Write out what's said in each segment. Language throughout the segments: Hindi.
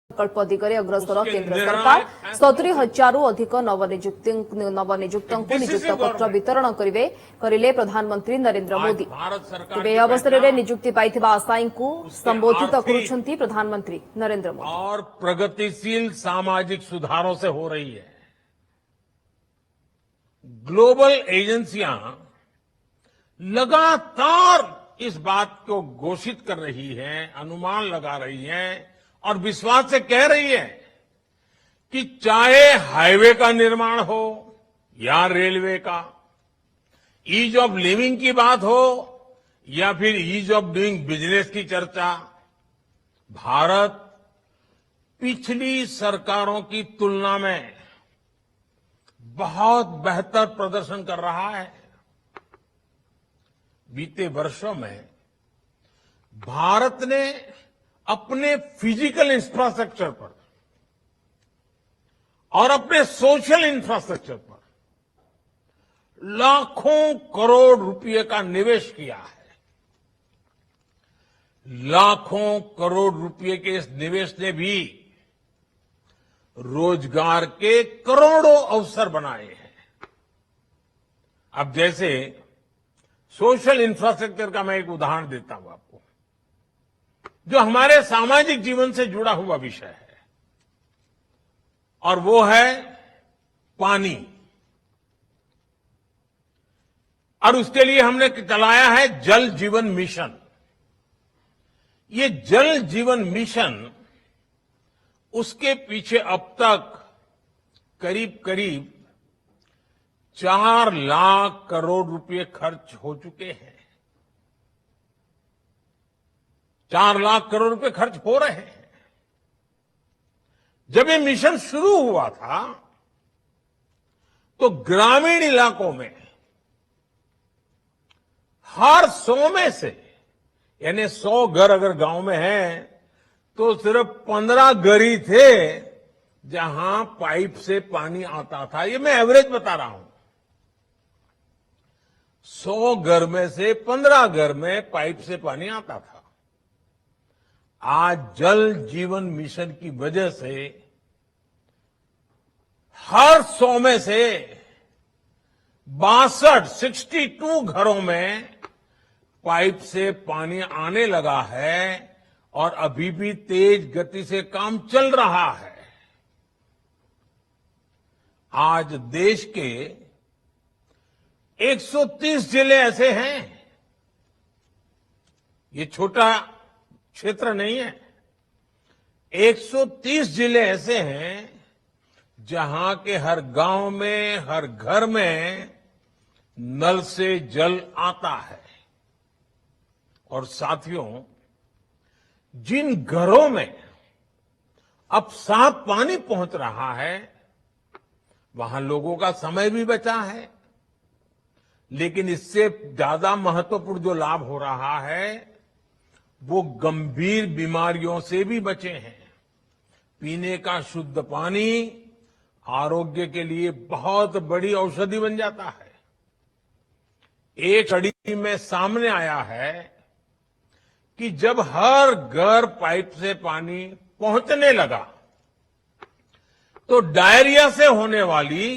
प्रकल्प दिगरे अग्रसर केन्द्र सरकार 70,000 अधिक नवनियुक्तों नियुक्त पत्र वितरण करिले प्रधानमंत्री नरेंद्र मोदी। तेबे अवसर में नियुक्ति पाइथिबा आशायी को संबोधित करुछंती प्रधानमंत्री नरेंद्र मोदी। और प्रगतिशील सामाजिक सुधारों से हो रही है। ग्लोबल एजेंसियां लगातार इस बात को घोषित कर रही हैं, अनुमान लगा रही हैं और विश्वास से कह रही है कि चाहे हाईवे का निर्माण हो या रेलवे का, ईज ऑफ लिविंग की बात हो या फिर ईज ऑफ डूइंग बिजनेस की चर्चा, भारत पिछली सरकारों की तुलना में बहुत बेहतर प्रदर्शन कर रहा है। बीते वर्षों में भारत ने अपने फिजिकल इंफ्रास्ट्रक्चर पर और अपने सोशल इंफ्रास्ट्रक्चर पर लाखों करोड़ रुपए का निवेश किया है। लाखों करोड़ रुपए के इस निवेश ने भी रोजगार के करोड़ों अवसर बनाए हैं। अब जैसे सोशल इंफ्रास्ट्रक्चर का मैं एक उदाहरण देता हूं आपको, जो हमारे सामाजिक जीवन से जुड़ा हुआ विषय है, और वो है पानी। और उसके लिए हमने चलाया है जल जीवन मिशन। ये जल जीवन मिशन, उसके पीछे अब तक करीब करीब 4 लाख करोड़ रुपए खर्च हो चुके हैं। 4 लाख करोड़ रुपए खर्च हो रहे हैं। जब ये मिशन शुरू हुआ था तो ग्रामीण इलाकों में हर 100 में से, यानी 100 घर अगर गांव में हैं तो सिर्फ 15 घर ही थे जहां पाइप से पानी आता था। ये मैं एवरेज बता रहा हूं। 100 घर में से 15 घर में पाइप से पानी आता था। आज जल जीवन मिशन की वजह से हर 100 में से 62 घरों में पाइप से पानी आने लगा है और अभी भी तेज गति से काम चल रहा है। आज देश के 130 जिले ऐसे हैं। ये छोटा क्षेत्र नहीं है। 130 जिले ऐसे हैं जहां के हर गांव में, हर घर में नल से जल आता है। और साथियों, जिन घरों में अब साफ पानी पहुंच रहा है, वहां लोगों का समय भी बचा है। लेकिन इससे ज्यादा महत्वपूर्ण जो लाभ हो रहा है वो गंभीर बीमारियों से भी बचे हैं। पीने का शुद्ध पानी आरोग्य के लिए बहुत बड़ी औषधि बन जाता है। एक स्टडी में सामने आया है कि जब हर घर पाइप से पानी पहुंचने लगा तो डायरिया से होने वाली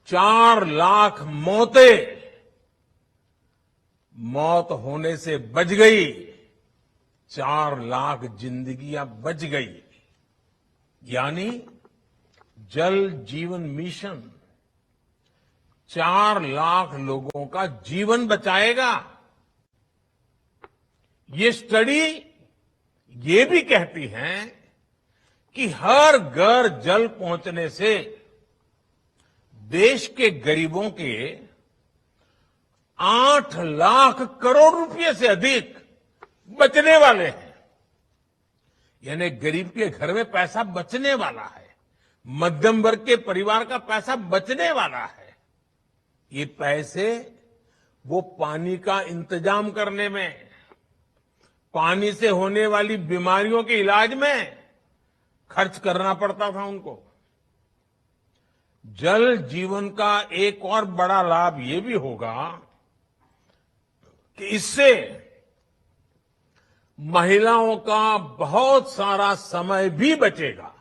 4 लाख मौत होने से बच गई। 4 लाख जिंदगियां बच गई। यानी जल जीवन मिशन 4 लाख लोगों का जीवन बचाएगा। ये स्टडी ये भी कहती है कि हर घर जल पहुंचने से देश के गरीबों के 8 लाख करोड़ रुपए से अधिक बचने वाले हैं। यानी गरीब के घर में पैसा बचने वाला है। मध्यम वर्ग के परिवार का पैसा बचने वाला है। ये पैसे वो पानी का इंतजाम करने में, पानी से होने वाली बीमारियों के इलाज में खर्च करना पड़ता था उनको। जल जीवन का एक और बड़ा लाभ ये भी होगा कि इससे महिलाओं का बहुत सारा समय भी बचेगा।